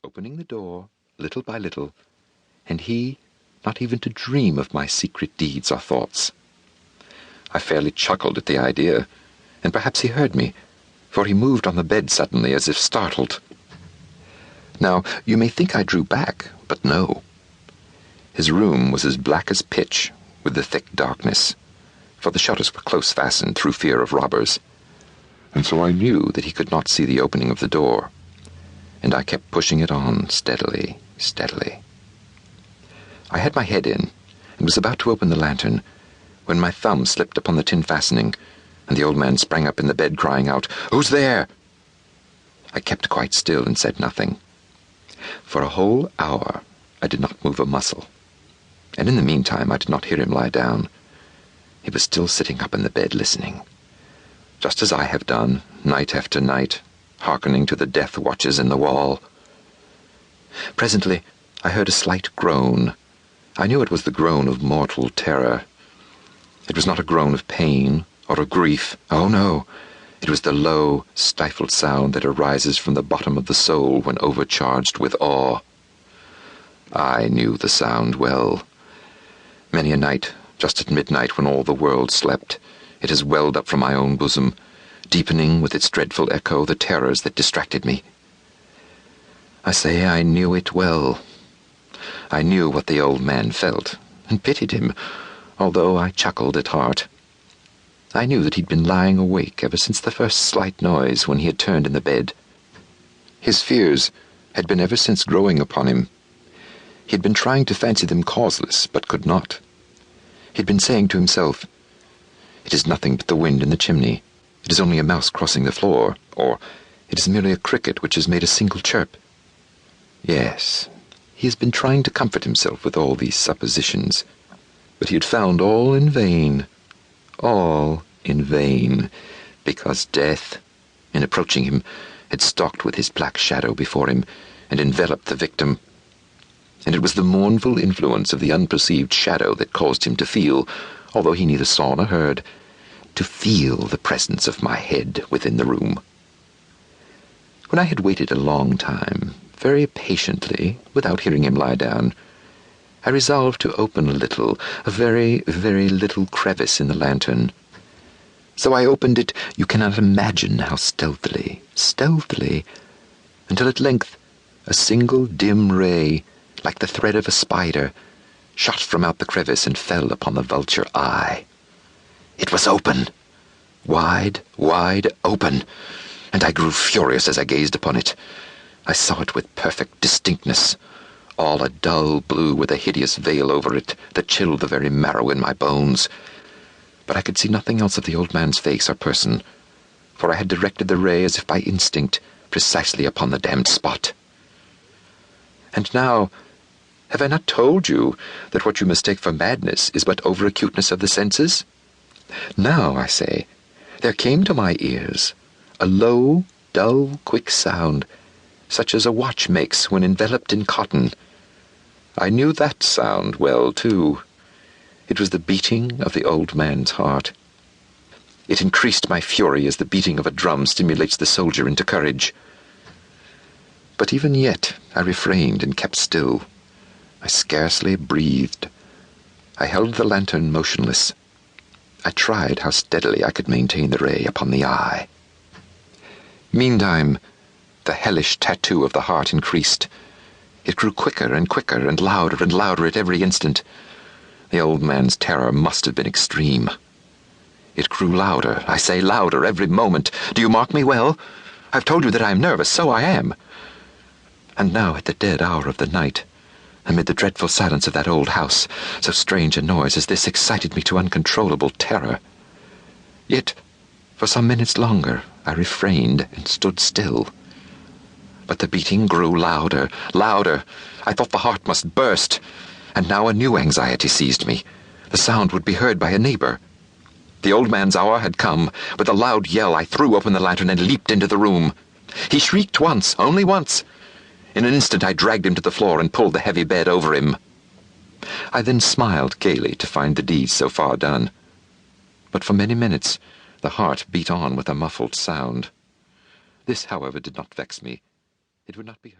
opening the door, little by little, and he not even to dream of my secret deeds or thoughts. I fairly chuckled at the idea, and perhaps he heard me, for he moved on the bed suddenly as if startled. Now, you may think I drew back, but no. His room was as black as pitch, with the thick darkness, for the shutters were close fastened through fear of robbers, and so I knew that he could not see the opening of the door, and I kept pushing it on steadily, steadily. I had my head in, and was about to open the lantern, when my thumb slipped upon the tin fastening, and the old man sprang up in the bed, crying out, "Who's there?" I kept quite still and said nothing. For a whole hour I did not move a muscle, and in the meantime I did not hear him lie down. He was still sitting up in the bed listening, just as I have done, night after night, hearkening to the death watches in the wall. Presently I heard a slight groan. I knew it was the groan of mortal terror. It was not a groan of pain or of grief. Oh, no! It was the low, stifled sound that arises from the bottom of the soul when overcharged with awe. I knew the sound well. Many a night, just at midnight when all the world slept, it has welled up from my own bosom, deepening with its dreadful echo the terrors that distracted me. I say I knew it well. I knew what the old man felt, and pitied him, although I chuckled at heart. I knew that he'd been lying awake ever since the first slight noise when he had turned in the bed. His fears had been ever since growing upon him. He had been trying to fancy them causeless, but could not. He had been saying to himself, "It is nothing but the wind in the chimney. It is only a mouse crossing the floor," or "It is merely a cricket which has made a single chirp." Yes, he has been trying to comfort himself with all these suppositions, but he had found all in vain. All in vain, because death, in approaching him, had stalked with his black shadow before him and enveloped the victim. And it was the mournful influence of the unperceived shadow that caused him to feel, although he neither saw nor heard, to feel the presence of my head within the room. When I had waited a long time, very patiently, without hearing him lie down, I resolved to open a very, very little crevice in the lantern. So I opened it, you cannot imagine how stealthily, until at length a single dim ray, like the thread of a spider, shot from out the crevice and fell upon the vulture eye. It was open, wide, wide open, and I grew furious as I gazed upon it. I saw it with perfect distinctness, all a dull blue with a hideous veil over it that chilled the very marrow in my bones. But I could see nothing else of the old man's face or person, for I had directed the ray as if by instinct, precisely upon the damned spot. And now, have I not told you that what you mistake for madness is but over-acuteness of the senses? Now, I say, there came to my ears a low, dull, quick sound, such as a watch makes when enveloped in cotton. I knew that sound well, too. It was the beating of the old man's heart. It increased my fury as the beating of a drum stimulates the soldier into courage. But even yet I refrained and kept still. I scarcely breathed. I held the lantern motionless. I tried how steadily I could maintain the ray upon the eye. Meantime, the hellish tattoo of the heart increased. It grew quicker and quicker and louder at every instant. The old man's terror must have been extreme. It grew louder, I say louder, every moment. Do you mark me well? I've told you that I am nervous, so I am. And now at the dead hour of the night, amid the dreadful silence of that old house, so strange a noise as this excited me to uncontrollable terror. Yet, for some minutes longer, I refrained and stood still. But the beating grew louder. I thought the heart must burst. And now a new anxiety seized me. The sound would be heard by a neighbor. The old man's hour had come. With a loud yell, I threw open the lantern and leaped into the room. He shrieked once, only once. In an instant I dragged him to the floor and pulled the heavy bed over him. I then smiled gaily to find the deed so far done. But for many minutes the heart beat on with a muffled sound. This, however, did not vex me. It would not be heard.